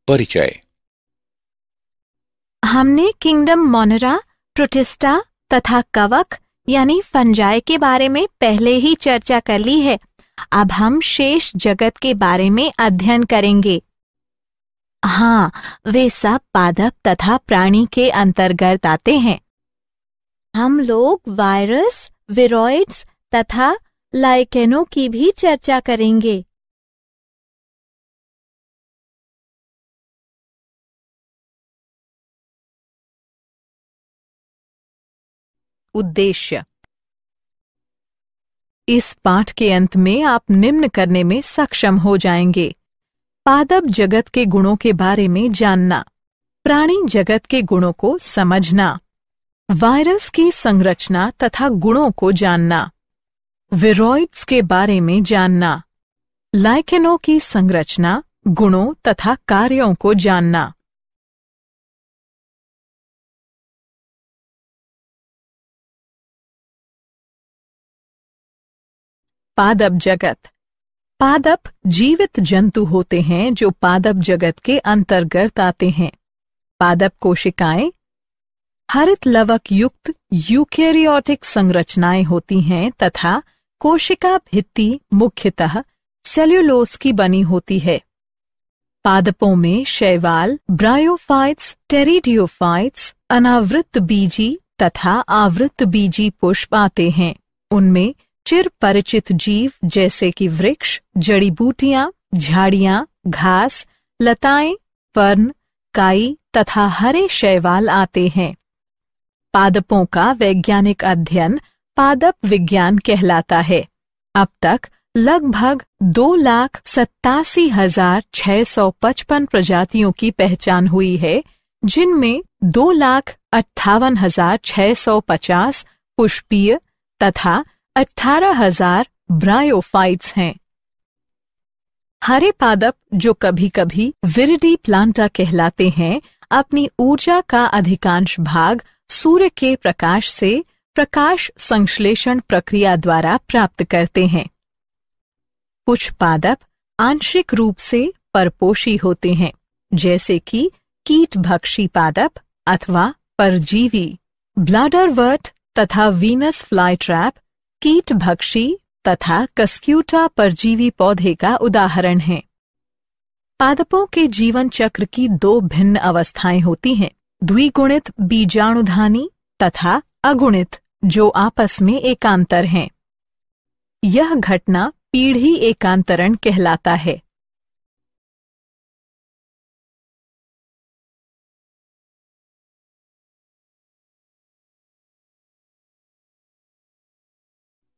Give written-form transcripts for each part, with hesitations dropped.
परिचय। हमने kingdom Monera, protista तथा कवक यानी फंजाई के बारे में पहले ही चर्चा कर ली है। अब हम शेष जगत के बारे में अध्ययन करेंगे। हाँ, वे सब पादप तथा प्राणी के अंतर्गत आते हैं। हम लोग वायरस, विरोइड्स तथा लाइकेनों की भी चर्चा करेंगे। उद्देश्य। इस पाठ के अंत में आप निम्न करने में सक्षम हो जाएंगे: पादप जगत के गुणों के बारे में जानना, प्राणी जगत के गुणों को समझना, वायरस की संरचना तथा गुणों को जानना, विरोइड्स के बारे में जानना, लाइकेनों की संरचना, गुणों तथा कार्यों को जानना। पादप जगत। पादप जीवित जंतु होते हैं जो पादप जगत के अंतर्गत आते हैं। पादप कोशिकाएं हरित लवक युक्त यूकेरियोटिक संरचनाएं होती हैं तथा कोशिका भित्ति मुख्यतः सेल्यूलोज की बनी होती है। पादपों में शैवाल, ब्रायोफाइट्स, टेरिडियोफाइट्स, अनावृत बीजी तथा आवृत बीजी पुष्प आते हैं। उनमें चिर परिचित जीव जैसे कि वृक्ष, जड़ी बूटियां, झाड़ियां, घास, लताएं, फर्न, काई तथा हरे शैवाल आते हैं। पादपों का वैज्ञानिक अध्ययन पादप विज्ञान कहलाता है। अब तक लगभग 2,87,655 प्रजातियों की पहचान हुई है, जिनमें 2,58,650 पुष्पीय तथा 18,000 ब्रायोफाइट्स हैं। हरे पादप, जो कभी कभी विरिडी प्लांटा कहलाते हैं, अपनी ऊर्जा का अधिकांश भाग सूर्य के प्रकाश से प्रकाश संश्लेषण प्रक्रिया द्वारा प्राप्त करते हैं। कुछ पादप आंशिक रूप से परपोषी होते हैं, जैसे कि कीटभक्षी पादप अथवा परजीवी। ब्लाडरवर्ट तथा वीनस फ्लाईट्रैप कीटभक्षी तथा कस्क्यूटा परजीवी पौधे का उदाहरण है। पादपों के जीवन चक्र की दो भिन्न अवस्थाएं होती हैं: द्विगुणित बीजाणुधानी तथा अगुणित, जो आपस में एकांतर हैं। यह घटना पीढ़ी एकांतरण कहलाता है।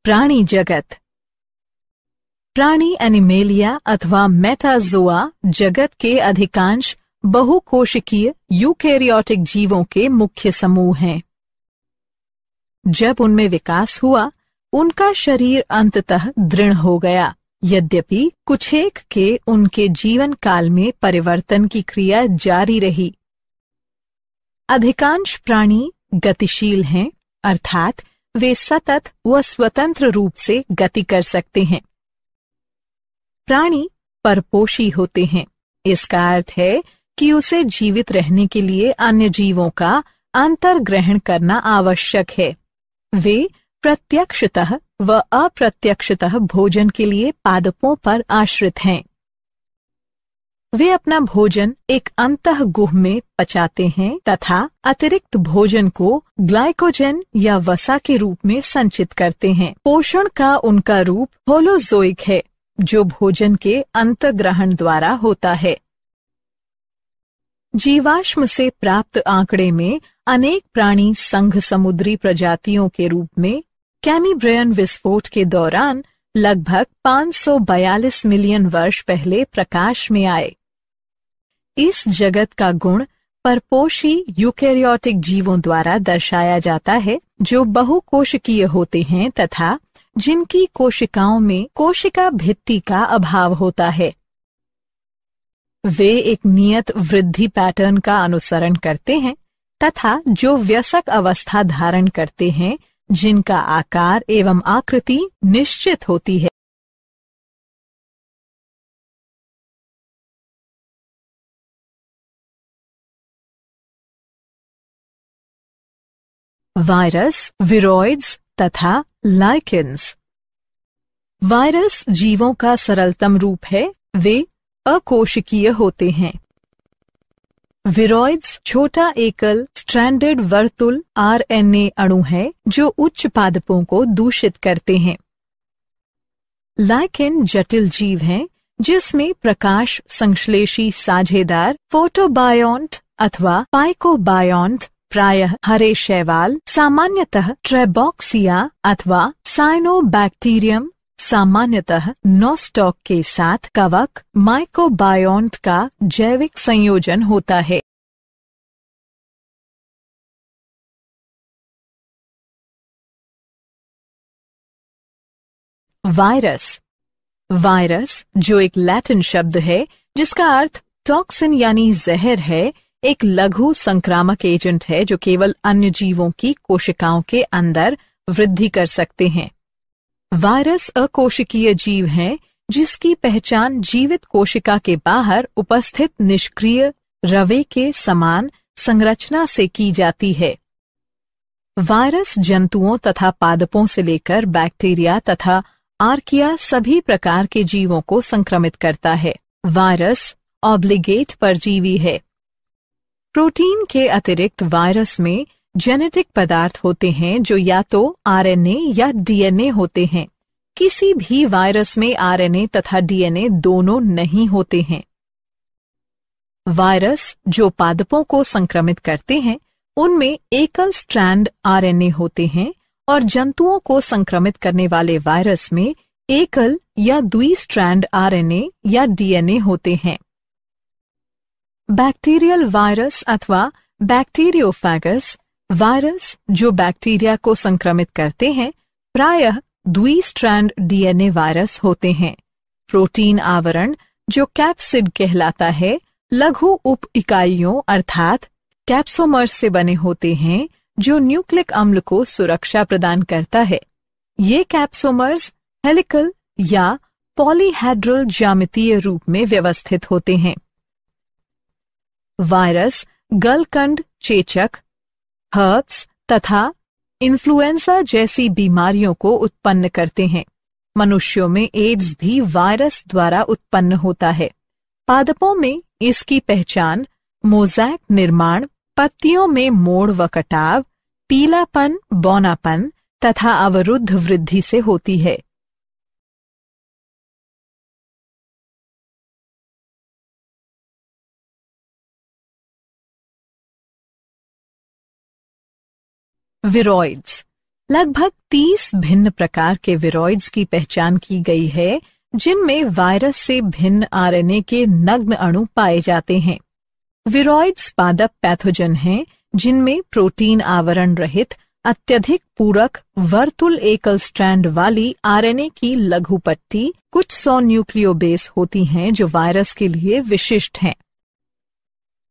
प्राणी जगत। प्राणी एनिमेलिया अथवा मेटाजोआ जगत के अधिकांश बहुकोशिकीय यूकेरियोटिक जीवों के मुख्य समूह हैं। जब उनमें विकास हुआ, उनका शरीर अंततः दृढ़ हो गया। यद्यपि कुछेक के उनके जीवन काल में परिवर्तन की क्रिया जारी रही। अधिकांश प्राणी गतिशील हैं, अर्थात वे सतत व स्वतंत्र रूप से गति कर सकते हैं। प्राणी परपोषी होते हैं। इसका अर्थ है कि उसे जीवित रहने के लिए अन्य जीवों का अंतर्ग्रहण करना आवश्यक है। वे प्रत्यक्षतः व अप्रत्यक्षतः भोजन के लिए पादपों पर आश्रित हैं। वे अपना भोजन एक अंतःगुह में पचाते हैं तथा अतिरिक्त भोजन को ग्लाइकोजन या वसा के रूप में संचित करते हैं। पोषण का उनका रूप होलोजोइक है, जो भोजन के अंतर्ग्रहण द्वारा होता है। जीवाश्म से प्राप्त आंकड़े में अनेक प्राणी संघ समुद्री प्रजातियों के रूप में कैम्ब्रियन विस्फोट के दौरान लगभग 542 मिलियन वर्ष पहले प्रकाश में आए। इस जगत का गुण परपोषी यूकेरियोटिक जीवों द्वारा दर्शाया जाता है, जो बहुकोशिकीय होते हैं तथा जिनकी कोशिकाओं में कोशिका भित्ति का अभाव होता है। वे एक नियत वृद्धि पैटर्न का अनुसरण करते हैं तथा जो वयस्क अवस्था धारण करते हैं, जिनका आकार एवं आकृति निश्चित होती है। वायरस, विरोइड्स तथा लाइकेंस। वायरस जीवों का सरलतम रूप है, वे अकोशिकीय होते हैं। विरोइड्स छोटा एकल स्ट्रैंडेड वर्तुल आरएनए अणु है जो उच्च पादपों को दूषित करते हैं। लाइकेन जटिल जीव हैं जिसमें प्रकाश संश्लेषी साझेदार फोटोबायोन्ट अथवा पाइकोबायोन्ट प्रायः हरे शैवाल, सामान्यतः ट्रेबॉक्सिया अथवा साइनोबैक्टीरियम, सामान्यतः नोस्टॉक के साथ कवक माइकोबायोन्ट का जैविक संयोजन होता है। वायरस। वायरस, जो एक लैटिन शब्द है जिसका अर्थ टॉक्सिन यानी जहर है, एक लघु संक्रामक एजेंट है जो केवल अन्य जीवों की कोशिकाओं के अंदर वृद्धि कर सकते हैं। वायरस अकोशिकीय जीव हैं जिसकी पहचान जीवित कोशिका के बाहर उपस्थित निष्क्रिय रवे के समान संरचना से की जाती है। वायरस जंतुओं तथा पादपों से लेकर बैक्टीरिया तथा आर्किया सभी प्रकार के जीवों को संक्रमित करता है। वायरस ऑब्लिगेट परजीवी है। प्रोटीन के अतिरिक्त वायरस में जेनेटिक पदार्थ होते हैं जो या तो आरएनए या डीएनए होते हैं। किसी भी वायरस में आरएनए तथा डीएनए दोनों नहीं होते हैं। वायरस जो पादपों को संक्रमित करते हैं उनमें एकल स्ट्रैंड आरएनए होते हैं और जंतुओं को संक्रमित करने वाले वायरस में एकल या द्विस्ट्रैंड आरएनए या डीएनए होते हैं। बैक्टीरियल वायरस अथवा बैक्टीरियोफेगस वायरस जो बैक्टीरिया को संक्रमित करते हैं प्रायः द्विस्ट्रैंड डीएनए वायरस होते हैं। प्रोटीन आवरण जो कैप्सिड कहलाता है लघु उप इकाइयों अर्थात कैप्सोमर्स से बने होते हैं जो न्यूक्लिक अम्ल को सुरक्षा प्रदान करता है। ये कैप्सोमर्स हेलिकल या पॉलीहेड्रल ज्यामितीय रूप में व्यवस्थित होते हैं। वायरस गलकंड चेचक, हर्प्स तथा इन्फ्लुएंजा जैसी बीमारियों को उत्पन्न करते हैं। मनुष्यों में एड्स भी वायरस द्वारा उत्पन्न होता है। पादपों में इसकी पहचान मोज़ैक निर्माण, पत्तियों में मोड़ व कटाव, पीलापन, बौनापन तथा अवरुद्ध वृद्धि से होती है। विरोइड्स। लगभग 30 भिन्न प्रकार के विरोइड्स की पहचान की गई है जिनमें वायरस से भिन्न आरएनए के नग्न अणु पाए जाते हैं। विरोइड्स पादप पैथोजन हैं जिनमें प्रोटीन आवरण रहित अत्यधिक पूरक वर्तुल एकल स्ट्रैंड वाली आरएनए की लघु पट्टी कुछ 100 न्यूक्लियोबेस होती हैं जो वायरस के लिए विशिष्ट हैं।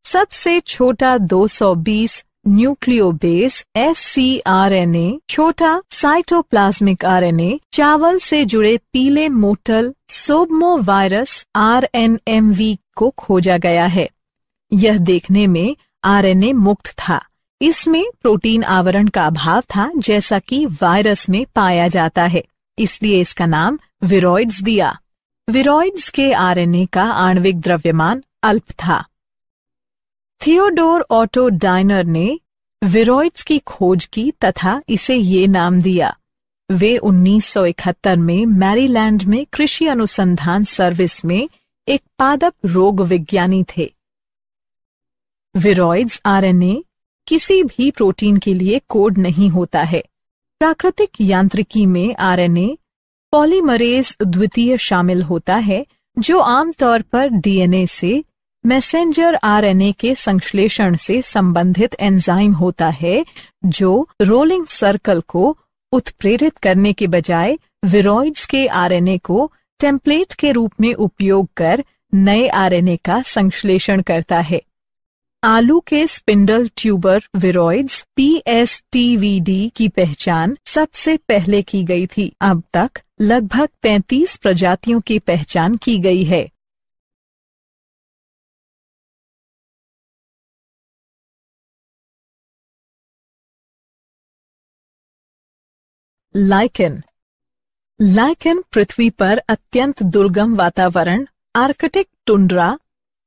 सबसे छोटा 220 न्यूक्लियोबेस ScRNA छोटा साइटोप्लाज्मिक आरएनए चावल से जुड़े पीले मोटल सोब्मोवायरस RNMV को खोजा गया है। यह देखने में आरएनए मुक्त था। इसमें प्रोटीन आवरण का अभाव था जैसा कि वायरस में पाया जाता है, इसलिए इसका नाम विरोइड्स दिया। विरोइड्स के आरएनए का आणविक द्रव्यमान अल्प था। थियोडोर ऑटो डायनर ने विरोइड्स की खोज की तथा इसे ये नाम दिया। वे 1971 में मैरीलैंड में कृषि अनुसंधान सर्विस में एक पादप रोग विज्ञानी थे। विरोइड्स आरएनए किसी भी प्रोटीन के लिए कोड नहीं होता है। प्राकृतिक यांत्रिकी में आरएनए पॉलीमरेज द्वितीय शामिल होता है जो आमतौर पर डीएनए से मैसेंजर आरएनए के संश्लेषण से संबंधित एंजाइम होता है जो रोलिंग सर्कल को उत्प्रेरित करने के बजाय विरोइड्स के आरएनए को टेम्पलेट के रूप में उपयोग कर नए आरएनए का संश्लेषण करता है। आलू के स्पिंडल ट्यूबर विरोइड्स PSTVD की पहचान सबसे पहले की गई थी। अब तक लगभग 33 प्रजातियों की पहचान की गई है। लाइकेन। लाइकेन पृथ्वी पर अत्यंत दुर्गम वातावरण, आर्कटिक टुंड्रा,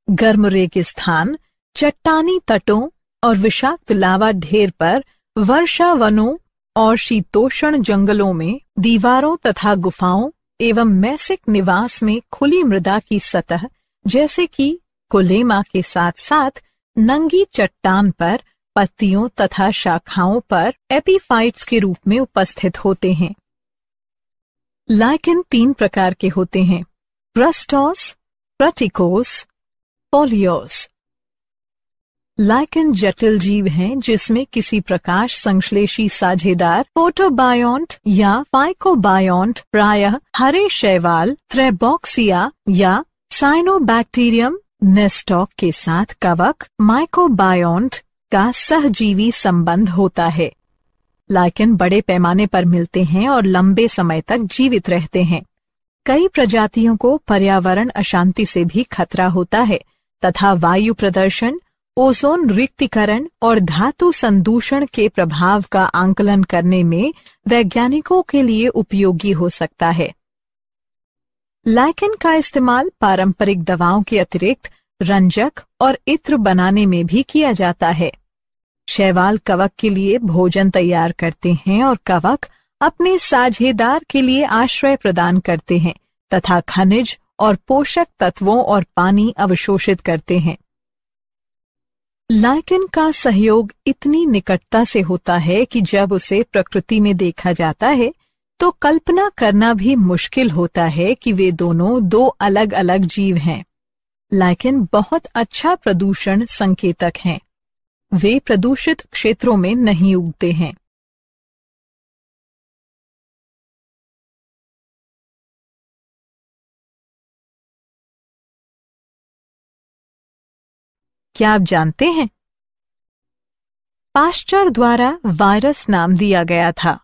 गर्म रेगिस्तान, चट्टानी तटों और विषाक्त लावा ढेर पर वर्षा वनों और शीतोष्ण जंगलों में दीवारों तथा गुफाओं एवं मैसिक निवास में खुली मृदा की सतह जैसे कि कोलेमा के साथ साथ नंगी चट्टान पर पत्तियों तथा शाखाओं पर एपीफाइट्स के रूप में उपस्थित होते हैं। लाइकेन 3 प्रकार के होते हैं: प्रस्टोस, प्रटिकोस, पोलियोस। लाइकेन जटिल जीव हैं जिसमें किसी प्रकाश संश्लेषी साझेदार फोटोबायोन्ट या फाइकोबायोन्ट प्रायः हरे शैवाल, थ्रेबॉक्सिया या साइनोबैक्टीरियम नेस्टॉक के साथ कवक माइकोबायोन्ट का सहजीवी संबंध होता है। लाइकेन बड़े पैमाने पर मिलते हैं और लंबे समय तक जीवित रहते हैं। कई प्रजातियों को पर्यावरण अशांति से भी खतरा होता है तथा वायु प्रदूषण, ओजोन रिक्तीकरण और धातु संदूषण के प्रभाव का आंकलन करने में वैज्ञानिकों के लिए उपयोगी हो सकता है। लाइकेन का इस्तेमाल पारंपरिक दवाओं के अतिरिक्त रंजक और इत्र बनाने में भी किया जाता है। शैवाल कवक के लिए भोजन तैयार करते हैं और कवक अपने साझेदार के लिए आश्रय प्रदान करते हैं तथा खनिज और पोषक तत्वों और पानी अवशोषित करते हैं। लाइकेन का सहयोग इतनी निकटता से होता है कि जब उसे प्रकृति में देखा जाता है तो कल्पना करना भी मुश्किल होता है कि वे दोनों 2 अलग अलग जीव हैं। लाइकेन बहुत अच्छा प्रदूषण संकेतक हैं। वे प्रदूषित क्षेत्रों में नहीं उगते हैं। क्या आप जानते हैं? पाश्चर द्वारा वायरस नाम दिया गया था।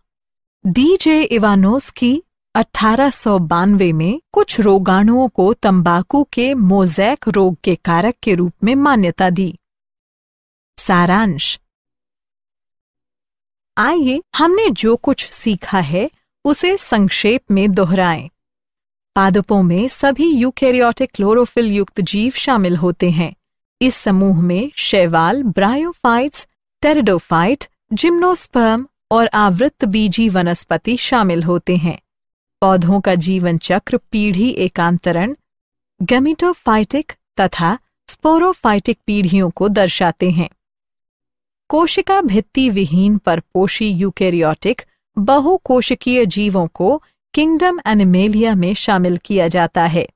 डीजे इवानोस्की 1892 में कुछ रोगाणुओं को तंबाकू के मोज़ेक रोग के कारक के रूप में मान्यता दी। सारांश: आइए हमने जो कुछ सीखा है उसे संक्षेप में दोहराएं। पादपों में सभी यूकेरियोटिक क्लोरोफिल युक्त जीव शामिल होते हैं। इस समूह में शैवाल, ब्रायोफाइट्स, टेरिडोफाइट, जिम्नोस्पर्म और आवृत्त बीजी वनस्पति शामिल होते हैं। पौधों का जीवन चक्र पीढ़ी एकांतरण, गैमेटोफाइटिक तथा स्पोरोफाइटिक पीढ़ियों को दर्शाते हैं। कोशिका भित्ति विहीन परपोषी यूकेरियोटिक बहुकोशिकीय जीवों को किंगडम एनिमेलिया में शामिल किया जाता है।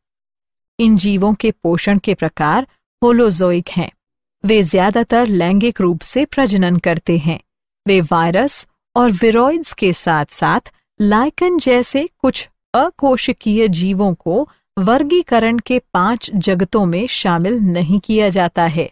इन जीवों के पोषण के प्रकार होलोजोइक हैं। वे ज्यादातर लैंगिक रूप से प्रजनन करते हैं। वे वायरस और विरोइड्स के साथ साथ लाइकेन जैसे कुछ अकोशिकीय जीवों को वर्गीकरण के 5 जगतों में शामिल नहीं किया जाता है।